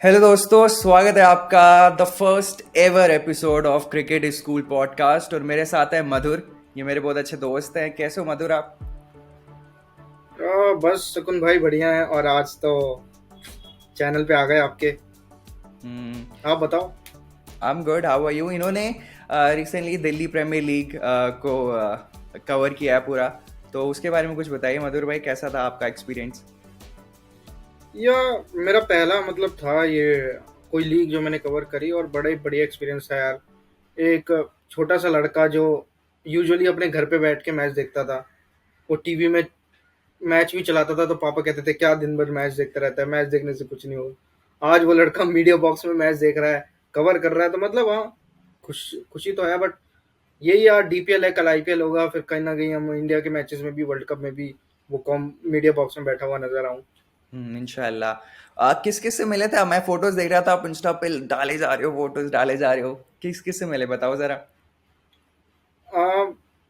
Hello दोस्तों, स्वागत है आपका the first ever episode of cricket school podcast. और मेरे साथ है मधुर। ये मेरे बहुत अच्छे दोस्त हैं। कैसे हो मधुर आप? बस सुकुन भाई बढ़िया है। और आज तो चैनल पे आ गए आपके। आप बताओ। I am good, how are you? इन्होंने रिसेंटली दिल्ली प्रीमियर लीग को कवर किया है पूरा। तो उसके बारे में कुछ बताइए मधुर भाई, कैसा था आपका एक्सपीरियंस? या मेरा पहला मतलब था ये कोई लीग जो मैंने कवर करी, और बड़ा ही बढ़िया एक्सपीरियंस था यार। एक छोटा सा लड़का जो यूजुअली अपने घर पे बैठ के मैच देखता था, वो टीवी में मैच भी चलाता था तो पापा कहते थे क्या दिन भर मैच देखता रहता है, मैच देखने से कुछ नहीं होगा। आज वो लड़का मीडिया बॉक्स में मैच देख रहा है, कवर कर रहा है, तो मतलब हाँ, खुशी तो है। बट यही यार, डीपीएल है, कल आईपीएल होगा, फिर कहीं ना कहीं हम इंडिया के मैचेस में भी, वर्ल्ड कप में भी वो कॉम मीडिया बॉक्स में बैठा हुआ नजर आऊं। इंशाल्लाह। किस किस से मिले थे? मैं फोटोज देख रहा था, आप इंस्टा पे डाले जा रहे हो, फोटोज डाले जा रहे हो। किस किस से मिले, बताओ जरा।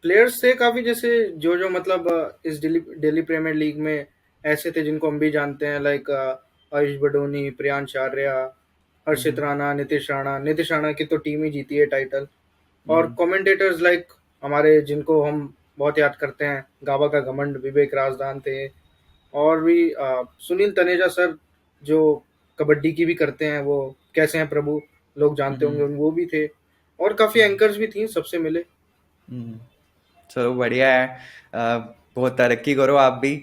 प्लेयर्स थे काफी, जैसे जो जो मतलब इस दिल्ली दिल्ली प्रीमियर लीग में ऐसे थे जिनको हम भी जानते हैं, लाइक आयुष बडोनी, प्रियांश आर्या, हर्षित हम्म। राणा, नीतीश राणा की तो टीम ही जीती है टाइटल। और हम्म। कमेंटेटर्स लाइक हमारे जिनको हम बहुत याद करते हैं, गाबा का घमंड विवेक राजदान थे। और भी सुनील तनेजा सर, जो कबड्डी की भी करते हैं, वो कैसे हैं प्रभु, लोग जानते हम्म। होंगे वो भी थे। और काफी हम्म। एंकर्स भी थी, सबसे मिले। हम्म। चलो बढ़िया है। बहुत तरक्की करो आप भी।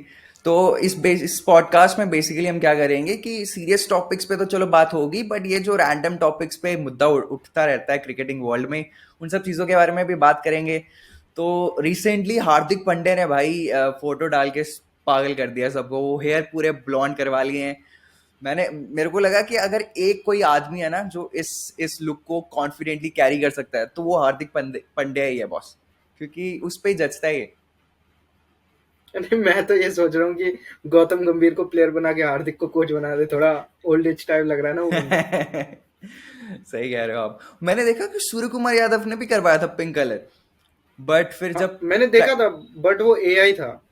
तो इस पॉडकास्ट में बेसिकली हम क्या करेंगे कि सीरियस टॉपिक्स पे तो चलो बात होगी, बट ये जो रैंडम टॉपिक्स पे मुद्दा उठता रहता है क्रिकेटिंग वर्ल्ड में, उन सब चीज़ों के बारे में भी बात करेंगे। तो रिसेंटली हार्दिक पांड्या ने भाई फोटो डाल के पागल कर दिया सबको। वो हेयर पूरे ब्लॉन्ड करवा लिए हैं। मेरे को लगा कि अगर एक कोई आदमी है ना जो इस लुक को कॉन्फिडेंटली कैरी कर सकता है, तो वो हार्दिक पांड्या ही है बॉस। क्योंकि उस पे ही जचता है ये। अरे मैं तो ये सोच रहा हूँ कि गौतम गंभीर को प्लेयर बना के हार्दिक को कोच बना दे, थोड़ा ओल्ड एज टाइप लग रहा है ना वो बंदा। सही कह रहे हो आप। मैंने देखा कि सूर्य कुमार यादव ने भी करवाया था पिंक कलर, बट फिर हाँ जब मैंने देखा था, बट वो एआई था।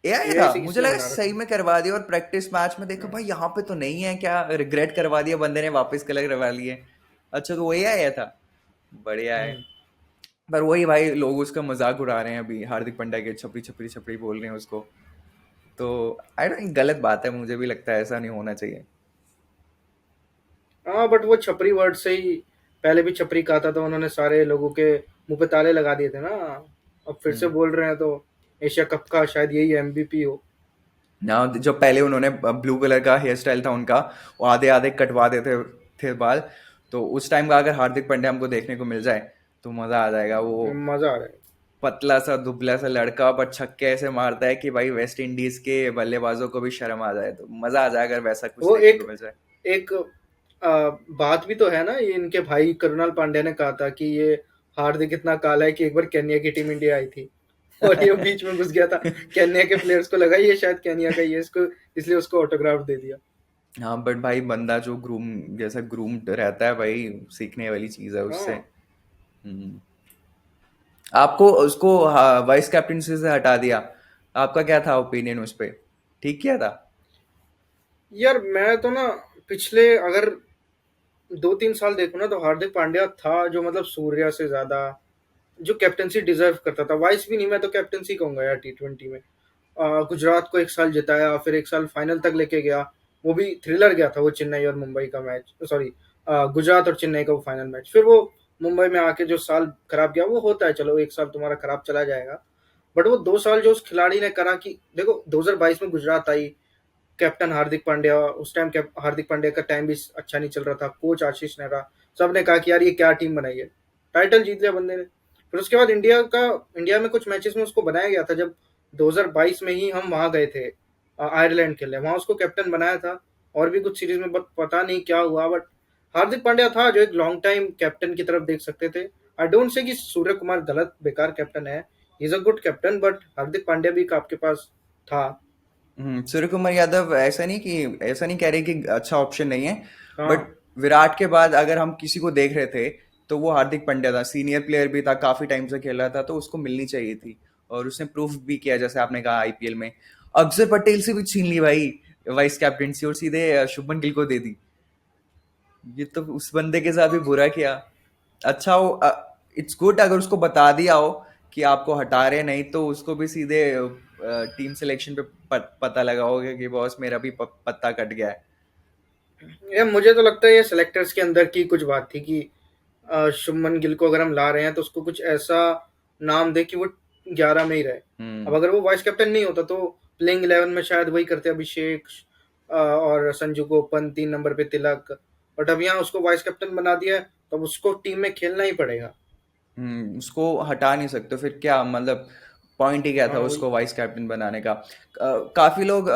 एआई था, एआई से मुझे किसी ने लगा बना सही रखा में करवा दिया। और प्रैक्टिस मैच में देखा था। भाई यहाँ पे तो नहीं है क्या, रिग्रेट करवा दिया बंदे ने, वापस कलर करवा लिए। अच्छा, तो वही आया था। बढ़िया है। हम्म। पर वही भाई, लोग उसका मजाक उड़ा रहे हैं अभी, हार्दिक पांड्या के छपरी छपरी छपरी बोल रहे हैं उसको। तो आई डोंट, गलत बात है, मुझे भी लगता है ऐसा नहीं होना चाहिए। हाँ बट वो छपरी वर्ड से ही पहले भी छपरी कहा था, तो उन्होंने सारे लोगों के मुंह पे ताले लगा दिए थे ना। अब फिर से हम्म। बोल रहे हैं तो एशिया कप का शायद यही एमवीपी हो। ना, जो पहले उन्होंने ब्लू कलर का हेयर स्टाइल था उनका, वो आधे आधे कटवा देते थे बाल। तो उस टाइम का अगर हार्दिक पांड्या हमको देखने को मिल जाए तो मजा आ जाएगा। वो मजा आ रहा है। पतला सा दुबला सा लड़का, पर छक्के ऐसे मारता है कि भाई वेस्ट इंडीज के बल्लेबाजों को भी शर्म आ जाए। तो मजा आ जाए अगर वैसा कुछ वो देखने एक को मिल जाए। एक बात भी तो है ना, ये इनके भाई कृणाल पांड्या ने कहा था कि ये हार्दिक इतना काला है कि एक बार केन्या की टीम इंडिया आई थी और ये बीच में घुस गया था। केन्या के प्लेयर्स को लगा ये शायद केन्या का ही है, इसको इसलिए उसको ऑटोग्राफ दे दिया। हाँ, बट भाई बंदा जो ग्रूम जैसा ग्रूम्ड रहता है भाई, सीखने वाली चीज है उससे। हाँ हम्म। आपको उसको वाइस कैप्टनसी से हटा दिया, आपका क्या था ओपिनियन उस पे? ठीक किया था? यार, मैं तो ना पिछले अगर 2-3 साल देखो ना, तो हार्दिक पांड्या था जो मतलब सूर्या से ज्यादा जो कैप्टनसी डिजर्व करता था। वाइस भी नहीं, मैं तो कैप्टनसी कहूंगा यार टी20 में। गुजरात को एक साल जिताया, फिर एक साल फाइनल तक लेके गया। वो भी थ्रिलर गया था, वो चेन्नई और मुंबई का मैच, सॉरी गुजरात और चेन्नई का वो फाइनल मैच। फिर वो मुंबई में आके जो साल खराब गया, वो होता है, चलो एक साल तुम्हारा खराब चला जाएगा। बट वो 2 साल जो उस खिलाड़ी ने करा, कि देखो 2022 में गुजरात आई, कैप्टन हार्दिक पांड्या, उस टाइम हार्दिक पांड्या का टाइम भी अच्छा नहीं चल रहा था, कोच आशीष नेहरा, सब ने कहा कि यार ये क्या टीम बनाई है। टाइटल जीत लिया बंदे ने। फिर उसके बाद इंडिया में कुछ मैचेस में उसको बनाया गया था, जब 2022 में ही हम वहां गए थे आयरलैंड के लिए, वहां उसको कैप्टन बनाया था। और भी कुछ सीरीज में पता नहीं क्या हुआ, बट हार्दिक पांड्या था जो एक लॉन्ग टाइम कैप्टन की तरफ देख सकते थे। आई डोंट से कि सूर्य कुमार गलत बेकार कैप्टन है, he is a good captain, but Hardik Pandya भी आपके पास था। सूर्य कुमार यादव, ऐसा नहीं कह रहे कि अच्छा ऑप्शन नहीं है। बट हाँ विराट के बाद अगर हम किसी को देख रहे थे, तो वो हार्दिक पांड्या था। सीनियर प्लेयर भी था, काफी टाइम से खेल रहा था, तो उसको मिलनी चाहिए थी। और उसने प्रूफ भी किया, जैसे आपने कहा आईपीएल में। अक्षर पटेल से भी छीन ली भाई वाइस कैप्टनसी, और सीधे शुभमन गिल को दे दी। ये तो उस बंदे के साथ भी बुरा किया। अच्छा हो, इट्स गुड अगर उसको बता दिया हो कि आपको हटा रहे, नहीं तो उसको भी सीधे टीम सिलेक्शन पे पता लगा होगा कि बॉस मेरा भी पत्ता कट गया है। ये मुझे तो लगता है ये सेलेक्टर्स के अंदर की कुछ बात थी कि शुभमन गिल को अगर हम ला रहे हैं तो उसको कुछ ऐसा नाम दे कि वो 11 में ही रहे। अब हम्म। अगर वो वाइस कैप्टन नहीं होता तो प्लेइंग 11 में शायद वही करते, अभिषेक और संजू को ओपन, 3 नंबर पे तिलक। बट अब यहाँ उसको वाइस कैप्टन बना दिया है, तो अब उसको टीम में खेलना ही पड़ेगा। उसको हटा नहीं सकते, फिर क्या मतलब पॉइंट ही क्या था हाँ वही। उसको वाइस कैप्टन बनाने का। काफी लोग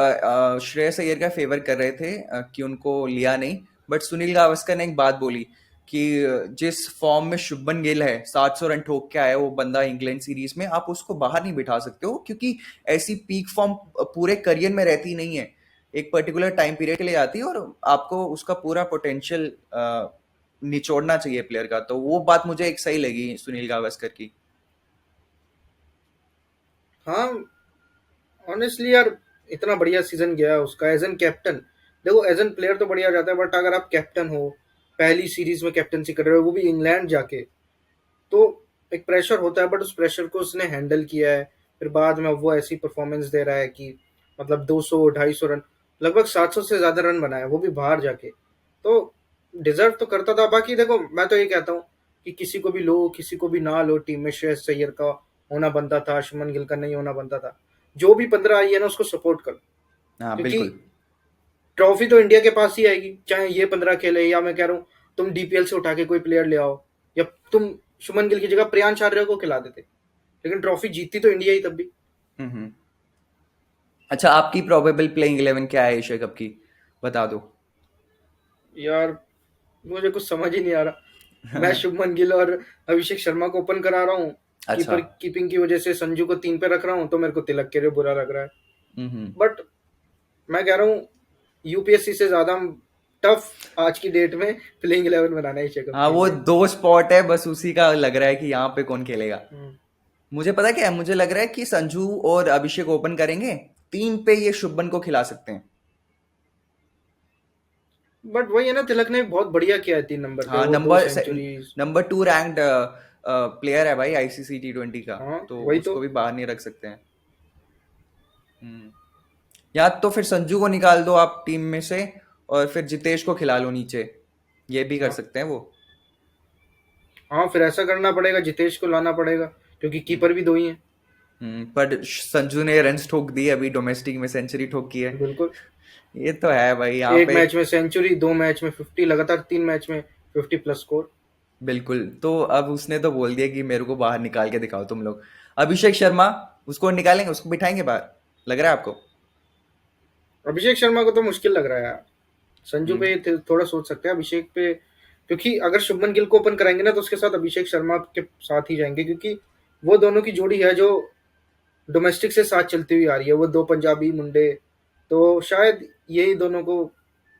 श्रेयस अय्यर का फेवर कर रहे थे कि उनको लिया नहीं, बट सुनील गावस्कर ने एक बात बोली कि जिस फॉर्म में शुभमन गिल है, 700 रन ठोक के आया वो बंदा इंग्लैंड सीरीज में, आप उसको बाहर नहीं बिठा सकते हो, क्योंकि ऐसी पीक फॉर्म पूरे करियर में रहती नहीं है, एक पर्टिकुलर टाइम पीरियड के लिए आती है, और आपको उसका पूरा पोटेंशियल निचोड़ना चाहिए प्लेयर का। तो वो बात मुझे एक सही लगी सुनील गावस्कर की। हाँ ऑनेस्टली यार, इतना बढ़िया सीजन गया है उसका एज एन कैप्टन। देखो एज एन प्लेयर तो बढ़िया जाता है, बट अगर आप कैप्टन हो, पहली सीरीज में कैप्टनसी कर रहे हो वो भी इंग्लैंड जाके, तो एक प्रेशर होता है, बट उस प्रेशर को उसने हैंडल किया है। फिर बाद में वो ऐसी परफॉर्मेंस दे रहा है कि मतलब 200 250 रन, लगभग 700 से ज्यादा रन बनाए वो भी बाहर जाके। तो डिजर्व तो करता था। बाकी देखो मैं तो ये कहता हूँ कि किसी को भी लो किसी को भी ना लो, टीम में श्रेयस अय्यर का होना बनता था, शुभमन गिल का नहीं होना बनता था। जो भी 15 आई है ना उसको सपोर्ट करो, हाँ क्योंकि बिल्कुल। ट्रॉफी तो इंडिया के पास ही आएगी, चाहे ये 15 खेले, या मैं कह रहा हूँ तुम डीपीएल से उठा के कोई प्लेयर ले आओ, या तुम शुभमन गिल की जगह प्रियांश आर्य को खिला देते, लेकिन ट्रॉफी जीतती तो इंडिया ही तब भी। हम्म। अच्छा, आपकी प्रोबेबल प्लेइंग 11 क्या है एशिया कप की, बता दो। यार मुझे कुछ समझ ही नहीं आ रहा। मैं शुभमन गिल और अभिषेक शर्मा को ओपन करा रहा हूँ, अच्छा। कीपर कीपिंग की वजह से संजू को 3 पे रख रहा हूँ, तो मेरे को तिलक के लिए बुरा लग रहा है। हम्म। बट मैं कह रहा हूँ यूपीएससी से ज्यादा टफ आज की डेट में प्लेइंग 11 बनाना है एशिया कप हाँ, के वो लिए। 2 स्पॉट है बस, उसी का लग रहा है कि यहाँ पे कौन खेलेगा। हम्म। मुझे पता क्या है, मुझे लग रहा है कि संजू और अभिषेक ओपन करेंगे, 3 पे ये शुभमन को खिला सकते हैं। बट वही है ना, तिलक ने बहुत बढ़िया किया है 3 नंबर पे, हाँ, वो 2 सेंचुरीज। नंबर 2 रैंक्ड प्लेयर है भाई आईसीसी T20 का, हाँ तो वही तो। उसको भी बाहर नहीं रख सकते हैं। हम्म। या तो फिर संजू को निकाल दो आप टीम में से, और फिर जितेश को खिला लो नीचे, ये भी कर हाँ सकते हैं वो। हाँ, फिर ऐसा करना पड़ेगा, जितेश को लाना पड़ेगा, क्योंकि कीपर भी दो ही हैं। पर संजू ने रन्स ठोक दिए, अभी डोमेस्टिक में सेंचुरी ठोक है। बिल्कुल। ये तो है भाई यहाँ एक पे। मैच में सेंचुरी, 2 मैच में 50, लगातार 3 मैच में 50+ स्कोर। बिल्कुल, तो अब उसने तो बोल दिया कि मेरे को बाहर निकाल के दिखाओ तुम लोग। अभिषेक शर्मा, उसको निकालेंगे, उसको बिठाएंगे बाहर, लग रहा है आपको? अभिषेक शर्मा को तो मुश्किल लग रहा है यार। संजू हम्म। पे थोड़ा सोच सकते हैं, अभिषेक पे, क्योंकि अगर शुभमन गिल को ओपन कराएंगे ना तो उसके साथ अभिषेक शर्मा के साथ ही जाएंगे, क्योंकि वो दोनों की जोड़ी है जो डोमेस्टिक से साथ चलती हुई आ रही है, वो दो पंजाबी मुंडे। तो शायद यही दोनों को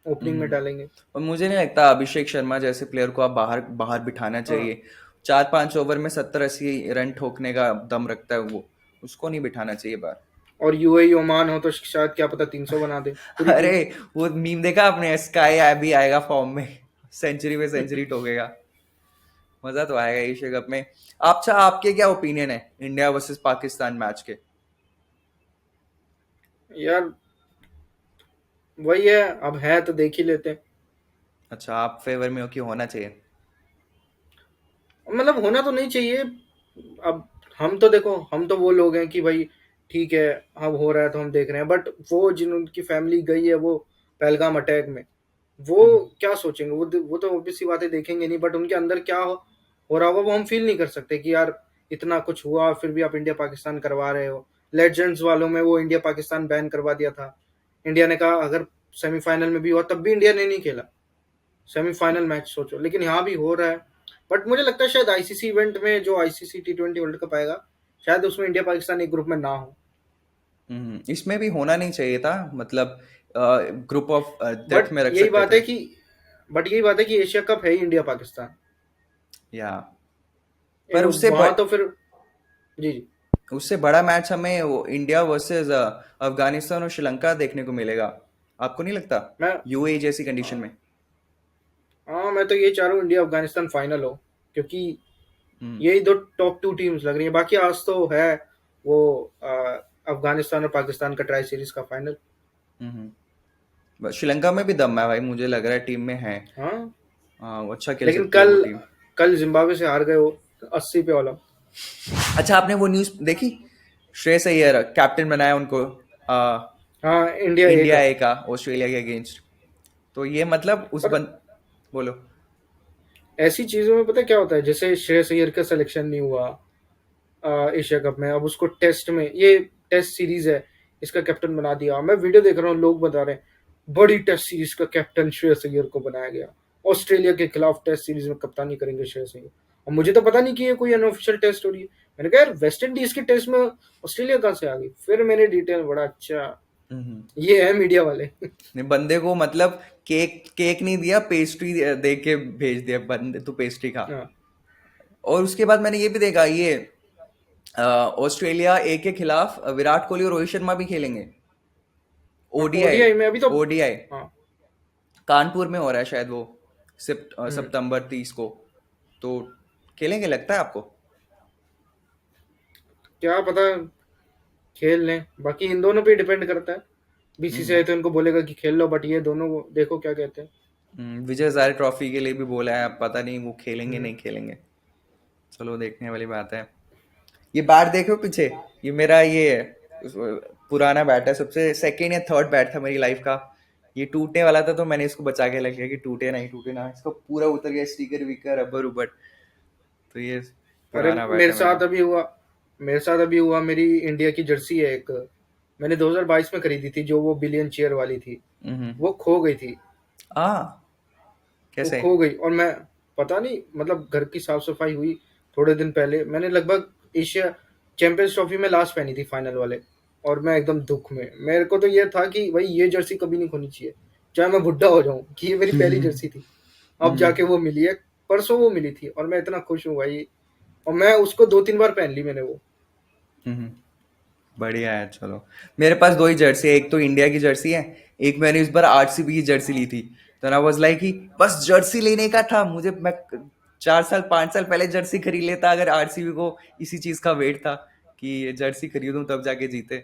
ओपनिंग में हम्म। डालेंगे। और मुझे नहीं लगता अभिषेक शर्मा जैसे प्लेयर को आप बाहर बाहर बिठाना हाँ, चाहिए। 4-5 ओवर में 70-80 रन ठोकने का दम रखता है वो, उसको नहीं बिठाना चाहिए बाहर। और यूएई ओमान हो तो शायद क्या पता 300 बना दे पूरी अरे, टीम। वो मीम देखा आपने, स्काई अभी आएगा फॉर्म में, सेंचुरी पे सेंचुरी ठोकेगा। मजा तो आएगा एशिया कप में। अच्छा, आपके क्या ओपिनियन है इंडिया वर्सेस पाकिस्तान मैच के? यार वही है, अब है तो देख ही लेते हैं। अच्छा, आप फेवर में हो कि होना चाहिए? मतलब होना तो नहीं चाहिए। अब हम तो देखो, हम तो वो लोग हैं कि भाई ठीक है, अब हो रहा है तो हम देख रहे हैं, बट वो जिनकी फैमिली गई है वो पहलगाम अटैक में, वो हम्म। क्या सोचेंगे? वो तो ऑब्वियस सी बातें देखेंगे नहीं, बट उनके अंदर क्या हो रहा होगा वो हम फील नहीं कर सकते कि यार इतना कुछ हुआ फिर भी आप इंडिया पाकिस्तान करवा रहे हो। लेजेंड्स वालों में वो इंडिया पाकिस्तान बैन करवा दिया था। इंडिया ने कहा अगर सेमीफाइनल में भी हुआ तब भी इंडिया ने नहीं खेला सेमीफाइनल मैच, सोचो। लेकिन यहाँ भी हो रहा है। बट मुझे लगता है शायद आईसीसी इवेंट में, जो आईसीसी T20 वर्ल्ड कप आएगा, शायद उसमें इंडिया पाकिस्तान एक ग्रुप में ना हो। इसमें भी होना नहीं चाहिए था, मतलब ग्रुप ऑफ डेथ बट में रख यही सकते बात थे। है कि बट यही बात है कि एशिया कप है ही इंडिया पाकिस्तान। या पर वहां तो फिर, जी जी। उससे बड़ा मैच हमें वो इंडिया वर्सेस अफगानिस्तान और श्रीलंका देखने को मिलेगा, आपको नहीं लगता? मैं यूएई जैसी कंडीशन में। हाँ, मैं तो ये चाह रहा हूँ इंडिया अफगानिस्तान फाइनल हो, क्योंकि हम्म। यही दो टॉप टू टीम्स लग रही है। बाकी आज तो है वो अफगानिस्तान और पाकिस्तान का ट्राई सीरीज का फाइनल। हम्म। बस श्रीलंका में भी दम है भाई, मुझे लग रहा है टीम में है। हाँ, हाँ, वो अच्छा खेल लेकिन सकती है वो कल टीम। कल जिम्बाब्वे से हार गए वो 80 पे ऑल आउट। अच्छा, आपने वो न्यूज़ देखी? श्रेयस अय्यर कैप्टन बनाया उनको हाँ, इंडिया ए इंडिया का। ए का ऑस्ट्रेलिया के अगेंस्ट। तो ये मतलब उस पर बोलो। ऐसी चीजों में पता है क्या होता है, जैसे श्रेयस अय्यर का सिलेक्शन नहीं हुआ एशिया कप में, अब उसको टेस्ट में, ये टेस्ट सीरीज है, इसका कैप्टन बना दिया। मैं वीडियो देख रहा हूँ, लोग बता रहे हैं बड़ी टेस्ट सीरीज का कैप्टन श्रेयस अय्यर को बनाया गया, ऑस्ट्रेलिया के खिलाफ टेस्ट सीरीज में कप्तानी करेंगे श्रेयस अय्यर। और मुझे तो पता नहीं कि ये कोई अनऑफिशियल टेस्ट हो रही है। मैंने कहा यार, वेस्ट इंडीज के टेस्ट में ऑस्ट्रेलिया कहाँ से आ गई? फिर मैंने डिटेल बड़ा अच्छा, हम्म। ये है मीडिया वाले। ने बंदे को मतलब केक केक नहीं दिया, पेस्ट्री दे के भेज दिया, बंदे तू पेस्ट्री खा। हाँ, और उसके बाद मैंने ये भी देखा, ये ऑस्ट्रेलिया ए के खिलाफ विराट कोहली और रोहित शर्मा भी खेलेंगे। हाँ, ओडीआई। ओडीआई में अभी तो। ओडीआई हाँ, कानपुर में हो रहा है शायद वो, हम्म, सितंबर 30 को। तो खेलेंगे लगता है आपको? क्या पता, खेल लें। बाकी इन दोनों पे डिपेंड करता है। हम्म। बीसीसीआई तो इनको बोलेगा कि खेल लो, बट ये दोनों को देखो क्या कहते हैं। विजय हजारे ट्रॉफी के लिए भी बोला है, अब पता नहीं वो खेलेंगे हम्म। नहीं खेलेंगे। चलो देखने वाली बात है। ये बैट देखो पीछे, ये मेरा ये पुराना बैट है, सबसे सेकंड या थर्ड बैट था मेरी लाइफ का। ये टूटने वाला था तो मैंने इसको बचा के रख लिया कि टूटे नहीं टूटे ना, इसको पूरा उतर गया स्टिकर विकर रबर उबर। तो ये अरे, पुराना बैट है मेरा। मेरे साथ अभी हुआ। मेरी इंडिया की जर्सी है एक, मैंने 2022 में खरीदी थी, जो वो बिलियन चेयर वाली थी। हम्म। वो खो गई थी। आ वो कैसे? खो गई, और मैं, पता नहीं, मतलब घर की साफ सफाई हुई थोड़े दिन पहले, मैंने लगभग एशिया चैंपियंस ट्रॉफी में लास्ट पहनी थी फाइनल वाले, और मैं एकदम दुख में। मेरे को तो ये था कि भाई ये जर्सी कभी नहीं खोनी चाहिए, चाहे मैं बुढ़ा हो जाऊं, कि ये मेरी पहली जर्सी थी। अब हम्म। जाके वो मिली है, परसों वो मिली थी, और मैं इतना खुश हूँ भाई। और मैं उसको 2-3 बार पहन ली मैंने वो। हम्म। बढ़िया है, चलो। मेरे पास दो ही जर्सी है, एक तो इंडिया की जर्सी है, एक मैंने इस बार आरसीबी की जर्सी ली थी। तो आई वाज लाइक कि बस जर्सी लेने का था मुझे, मैं 4 साल 5 साल पहले जर्सी खरीद लेता अगर आरसीबी को इसी चीज का वेट था कि ये जर्सी खरीदूं तब जाके जीते।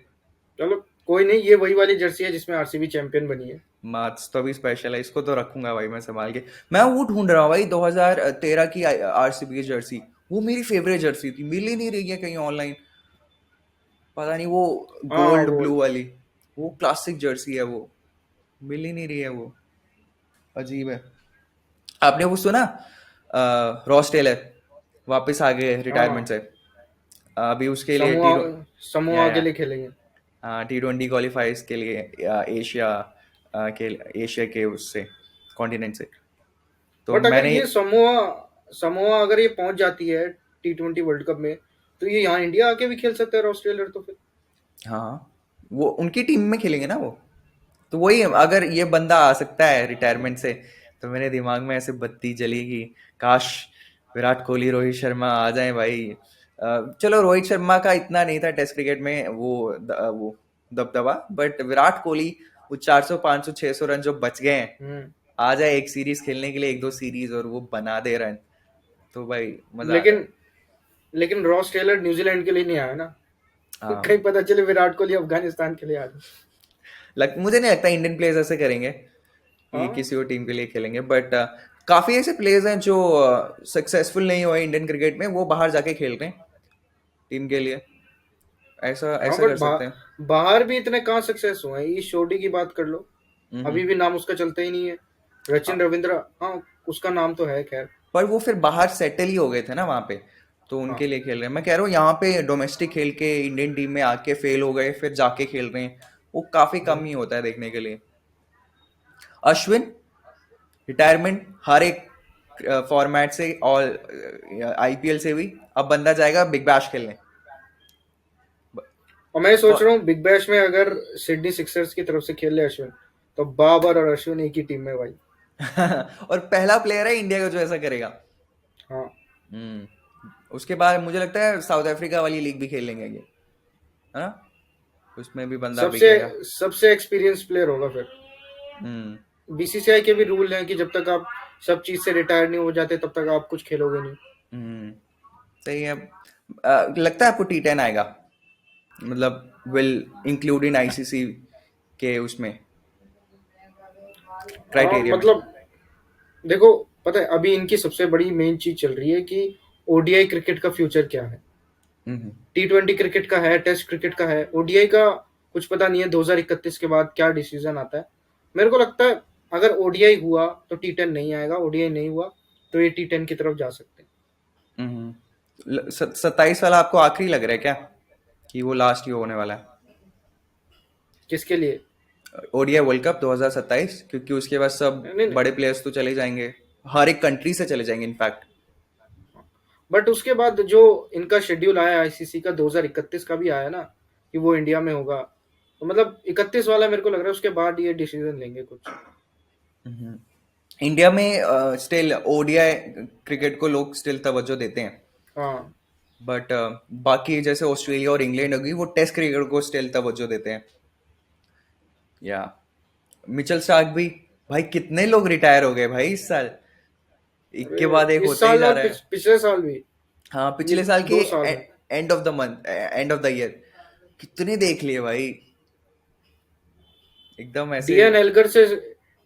चलो, कोई नहीं, ये वही वाली जर्सी है जिसमें आरसीबी चैंपियन बनी है। मैच तो भी स्पेशल है, इसको तो रखूंगा भाई मैं संभाल के। मैं वो ढूंढ रहा हूँ भाई 2013 की आरसीबी की जर्सी। वो मेरी फेवरेट जर्सी थी, मिल ही नहीं रही है कहीं ऑनलाइन। पता नहीं वो हाँ, गोल्ड वो ब्लू वाली, वो क्लासिक जर्सी है वो, मिल ही नहीं रही है वो। अजीब है। आपने वो सुना रॉस टेलर वापस आ गए रिटायरमेंट हाँ, से? अभी उसके लिए समूह समूह या के लिए खेलेंगे। T20 क्वालिफाइज के लिए एशिया के एशिया के उससे कॉन्टिनेंट से। तो बट अगर मैंने ये समूह समूह अगर ये पहुंच जाती है T20 वर्ल्ड कप में, तो ये यहाँ इंडिया आके भी खेल सकते हैं ऑस्ट्रेलिया तो फिर। हाँ, वो उनकी टीम में खेलेंगे ना वो। तो वही अगर ये बंदा आ सकता है रिटायरमेंट से, तो मेरे दिमाग में ऐसे बत्ती जली कि काश विराट कोहली रोहित शर्मा आ जाए भाई। चलो रोहित शर्मा का इतना नहीं था टेस्ट क्रिकेट में वो दबदबा, बट विराट कोहली वो 400 500 600 रन जो बच गए हैं, हम्म। आ जाए एक सीरीज खेलने के लिए, एक दो सीरीज, और वो बना दे रन, तो भाई मजा आ जाए। लेकिन लेकिन रॉस टेलर न्यूजीलैंड के लिए नहीं आया ना। कहीं हाँ, पता चले विराट कोहली अफगानिस्तान के लिए आ जाए। मुझे नहीं लगता इंडियन प्लेयर्स ऐसे करेंगे कि हाँ, किसी और टीम के लिए खेलेंगे, बट काफी ऐसे प्लेयर्स हैं जो सक्सेसफुल नहीं हुए इंडियन क्रिकेट में, वो बाहर जाके खेल रहे हैं टीम के लिए। ऐसा हाँ, ऐसा बट कर सकते हैं। बाहर भी इतने कहाँ सक्सेस हुए हैं। ये शोडी की बात कर लो, हम्म। अभी भी नाम उसका चलता ही नहीं है। आ, रचिन रविंद्रा, हाँ, उसका नाम तो है खैर। पर वो फिर बाहर सेटल ही हो गए थे ना वहां पे, तो हाँ, उनके लिए खेल रहे हैं। मैं कह रहा हूँ यहाँ पे डोमेस्टिक खेल के इंडियन टीम में आके फेल हो गए फिर जाके खेल रहे हैं, वो काफी हम्म। कम ही होता है देखने के लिए। अश्विन रिटायरमेंट हर एक फॉर्मेट से, और आईपीएल से भी, अब बंदा जाएगा बिग बैश खेलने। और मैं सोच ब- रहा हूँ बिग बैश में अगर सिडनी सिक्सर्स की तरफ से खेल ले अश्विन, तो बाबर और अश्विन एक ही टीम में भाई। और पहला प्लेयर है इंडिया का जो ऐसा करेगा। हाँ, उसके बाद मुझे लगता है साउथ अफ्रीका वाली लीग भी खेल लेंगे ये, है ना? उसमें भी बंदा सबसे बिकेगा। सबसे एक्सपीरियंस प्लेयर होगा फिर। हम्म। बीसीसीआई के भी रूल हैं कि जब तक आप सब चीज से रिटायर नहीं हो जाते तब तक आप कुछ खेलोगे नहीं। हम्म, सही है। लगता है आपको T10 आएगा, मतलब विल इंक्लूड इन आईसीसी के उसमें हाँ क्राइटेरिया में? मतलब देखो, पता है अभी इनकी सबसे बड़ी मेन चीज चल रही है कि ओडीआई क्रिकेट का फ्यूचर क्या है। हम्म। T20 क्रिकेट का है, टेस्ट क्रिकेट का है, ओडीआई का कुछ पता नहीं है 2031 के बाद क्या डिसीजन आता है। मेरे को लगता है अगर ओडीआई हुआ तो T10 नहीं आएगा, ओडीआई नहीं हुआ तो ये T10 की तरफ जा सकते हैं। 27 वाला आपको आखिरी लग रहा है क्या, कि वो लास्ट ही होने वाला है? किसके लिए? ओडीआई वर्ल्ड कप 2027, क्योंकि उसके बाद सब नहीं नहीं, बड़े प्लेयर्स तो चले जाएंगे, हर एक कंट्री से चले जाएंगे इनफैक्ट। बट उसके बाद जो इनका शेड्यूल आया आईसीसी का 2031 का भी आया ना कि वो इंडिया में होगा, तो मतलब 31 वाला मेरे को लग रहा है उसके बाद ये डिसीजन लेंगे कुछ। इंडिया में स्टिल ओडीआई क्रिकेट को लोग स्टिल तवज्जो देते हैं, हाँ बट बाकी जैसे ऑस्ट्रेलिया और इंग्लैंड होगी वो टेस्ट क्रिकेट को स्टिल तवज्जो देते हैं। या मिचेल स्टार्क भी, भाई कितने लोग रिटायर हो गए भाई इस साल, एक के अरे बाद एक इस होते ही साल जा और रहा है। पिछले साल भी, हाँ, ये पिछले साल के 2 साल में। End of the month, end of the year कितने देख लिए भाई, एकदम ऐसे। डीएन एल्गर से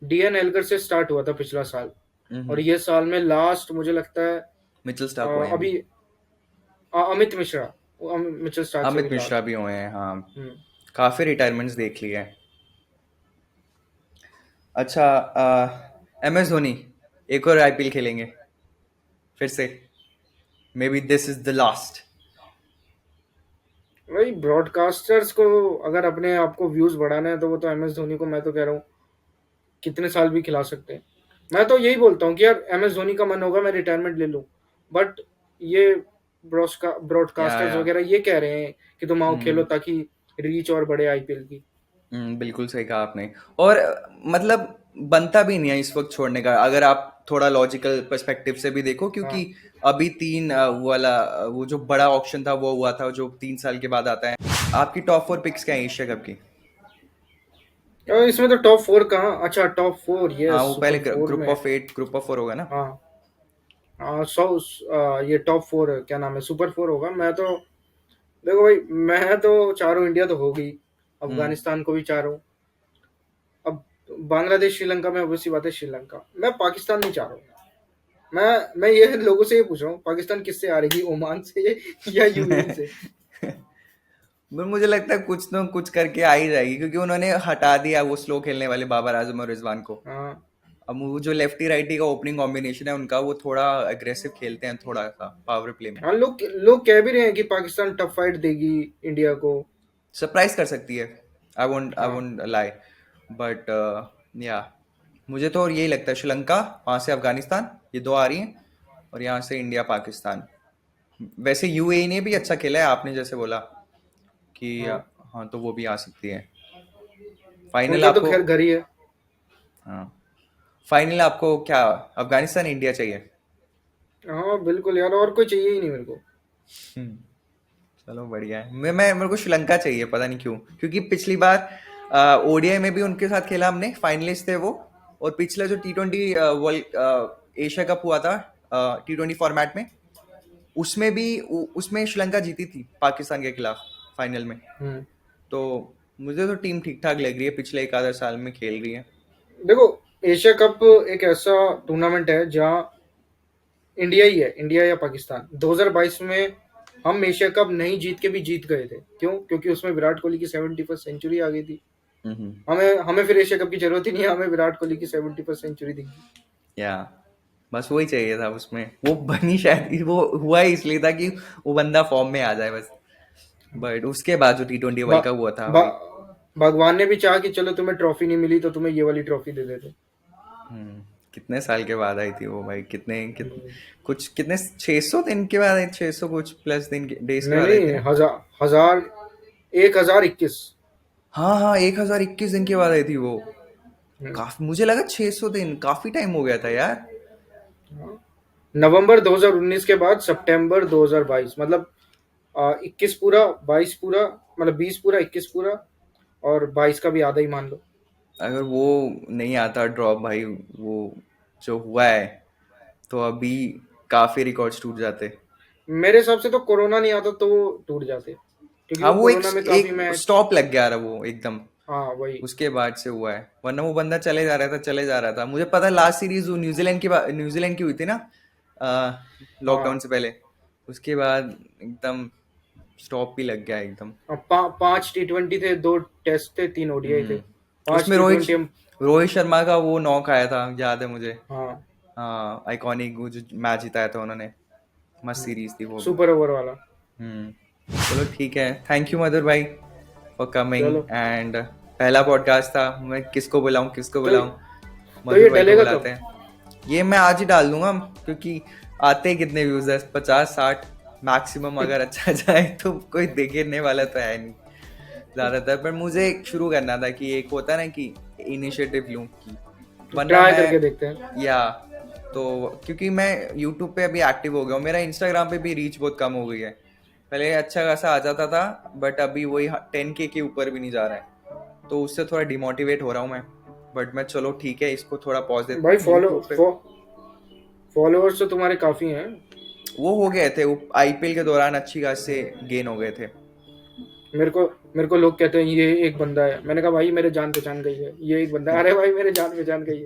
डीएन एल्गर से स्टार्ट हुआ था पिछला साल, और हम्म। ये साल में लास्ट मुझे लगता है मिचेल स्टार्क हुए हैं अभी। अभी अमित मिश्रा, मिचेल स्टार्क से भी अमित मिश्रा लास्ट। भी हुए हैं, हाँ। हम्म। काफी रिटायरमेंट्स देख लिए हैं। अच्छा, एम एस धोनी एक और आईपीएल खेलेंगे फिर से, may be this is the last. भाई ब्रॉडकास्टर्स को अगर अपने आप को व्यूज बढ़ाना है तो वो तो एम एस धोनी को मैं तो कह रहा हूँ कितने साल भी खिला सकते हैं। मैं तो यही बोलता हूँ कि यार एम एस धोनी का मन होगा मैं रिटायरमेंट ले लूँ, बट ये ब्रॉडकास्टर्स या वगैरह ये कह रहे हैं कि तुम आओ खेलो हम्म। ताकि रीच और बढ़े आईपीएल की। बिल्कुल सही कहा आपने। और मतलब बनता भी नहीं है इस वक्त छोड़ने का, अगर आप थोड़ा लॉजिकल पर्सपेक्टिव से भी देखो, क्योंकि हाँ अभी वो वाला वो जो बड़ा ऑक्शन था वो हुआ था जो 3 साल के बाद आता है। आपकी टॉप 4 पिक्स क्या है एशिया कप की? इसमें तो टॉप 4 कहाँ, अच्छा टॉप 4 हाँ, यस वो पहले सुपर 4 ग्रुप में। ऑफ 8, ग्रुप ऑफ 4 होगा ना? हाँ हाँ ये टॉप 4 क्या नाम है, सुपर 4 होगा। मैं तो देखो भाई, मैं तो चाह रहा हूँ इंडिया तो होगी, हम्म। अफगानिस्तान को भी चाह रहा हूँ। अब बांग्लादेश श्रीलंका में ऑब्वियसली बात है, श्रीलंका मैं पाकिस्तान नहीं चाह रहा हूँ। मैं ये लोगों से ये पूछ रहा हूँ पाकिस्तान किससे आ रही, ओमान से या यूएई से? पर मुझे लगता है कुछ ना कुछ करके आ ही जाएगी, क्योंकि उन्होंने हटा दिया वो स्लो खेलने वाले बाबर आजम और रिजवान को। हाँ अब वो जो लेफ्टी राइटी का ओपनिंग कॉम्बिनेशन है उनका, वो थोड़ा अग्रेसिव खेलते हैं थोड़ा सा पावर प्ले में। हाँ, लोग लोग कह भी रहे हैं कि पाकिस्तान टफ फाइट देगी इंडिया को। सरप्राइज कर सकती है, आई हाँ वोंट लाई, बट या मुझे तो यही लगता है, श्रीलंका, वहाँ से अफगानिस्तान, ये दो आ रही हैं, और यहाँ से इंडिया पाकिस्तान। वैसे यूएई ने भी अच्छा खेला है, आपने जैसे बोला कि हाँ, हाँ, तो वो भी आ सकती है। फाइनल उनका तो आपको, खैर घर ही है। हाँ, फाइनल आपको क्या, अफगानिस्तान इंडिया चाहिए? हाँ बिल्कुल यार, और कोई चाहिए ही नहीं मेरे को। हम्म, चलो बढ़िया है। मैं मेरे को श्रीलंका चाहिए, पता नहीं क्यों, क्योंकि पिछली बार ओडीआई में भी उनके साथ खेला हमने, फाइनलिस्ट थे वो। और पिछला जो T20 वर्ल्ड एशिया कप हुआ था T20 फॉर्मेट में, उसमें भी उसमें श्रीलंका जीती थी पाकिस्तान के खिलाफ फाइनल में। हम्म। तो मुझे तो टीम ठीक ठाक लग रही है, पिछले एक आधा साल में खेल रही है। देखो, एशिया कप एक ऐसा टूर्नामेंट है जहाँ इंडिया ही है, इंडिया या पाकिस्तान। 2022 में हम एशिया कप नहीं जीत के भी जीत गए थे, क्यों? क्योंकि उसमें विराट कोहली की 71st सेंचुरी आ गई थी। हम्म। हमें हमें फिर एशिया कप की जरूरत ही नहीं है, हमें विराट कोहली की 71st सेंचुरी दिखी। या बस वही चाहिए था उसमें, वो बनी शायद वो हुआ ही इसलिए था कि वो बंदा फॉर्म में आ जाए बस। बट उसके बाद जो T20 बा, वर्ल्ड कप हुआ था बा, भाई। भगवान ने भी चाहा कि चलो तुम्हें ट्रॉफी नहीं मिली तो तुम्हें ये वाली ट्रॉफी दे देते। कितने साल के बाद आई थी वो भाई, कुछ कितने 600 दिन के बाद आई, 600 कुछ प्लस दिन डेज के नहीं बाद आई थी नहीं, ना? हजार 1021। हाँ हाँ, 1021 दिन के बाद आई थी वो। काफी, मुझे लगा 600 दिन, काफी टाइम हो गया था यार। नवंबर 2019 के बाद सितंबर 2022, मतलब 21 पूरा 22 पूरा, मतलब 20 पूरा 21 पूरा और 22 का भी आधा ही मान लो। अगर वो नहीं आता ड्रॉप भाई, वो जो हुआ है, तो अभी काफी रिकॉर्ड्स टूट जाते। मेरे हिसाब से तो कोरोना नहीं आता तो वो टूट जाते, क्योंकि हाँ, वो वो एक कोरोना में काफी एक मैच। स्टॉप लग गया रहा वो एकदम, हाँ वही। उसके बाद से हुआ है, वरना वो बंदा चले जा रहा था, चले जा रहा था। मुझे पता है लास्ट सीरीज वो न्यूजीलैंड की हुई थी ना, लॉकडाउन हाँ। से पहले, उसके बाद एकदम स्टॉप भी लग गया एकदम। अब 5 T20 थे, 2 टेस्ट थे, 3 ODI थे। पांच उसमें टी रोहित ट्वेंटी हम। रोहित शर्मा का वो नॉक आया था, याद है मुझे। हाँ। हाँ, आइकॉनिक वो जो मैच जिताया था उन्होंने, मस्त सीरीज थी वो भी। सुपर ओवर वाला। हम्म चलो ठीक है, थैंक यू मधुर भाई फॉर कमिंग। चलो। एंड पहला पॉडकास्ट था, मैं किसको बुलाऊं किसको तो बुलाऊं, तो ये मधुर भाई को डलेगा बुलाते कब? हैं। ये मैं आज ही डाल दूंगा, क्योंकि आते ही कितने व्यूज है, 50-60 मैक्सिमम, अगर अच्छा जाए तो कोई देखने वाला तो है नहीं ज्यादातर। पर मुझे एक शुरू करना था कि एक होता है ना कि इनिशिएटिव लूं कि, वरना ट्राई मैं, करके देखते हैं। या तो, क्योंकि मैं यूट्यूब पे अभी एक्टिव हो गया हूँ, मेरा इंस्टाग्राम पे भी रीच बहुत कम हो गई है। पहले अच्छा खासा आ जाता था, बट अभी वही 10K के ऊपर भी नहीं जा रहा है, तो उससे थोड़ा डिमोटिवेट हो रहा हूँ मैं। बट मैं, चलो ठीक है, इसको थोड़ा पॉज देता भाई हूँ यूट्यूब पे। फॉलोअर्स तो तुम्हारे काफी हैं। वो हो गए थे, वो आईपीएल के दौरान अच्छी खासे गेन हो गए थे। मेरे को मेरे को लोग कहते हैं ये एक बंदा है, मैंने कहा भाई मेरे जान पहचान का ही है, ये एक बंदा है। अरे भाई मेरे जान पहचान का ही है।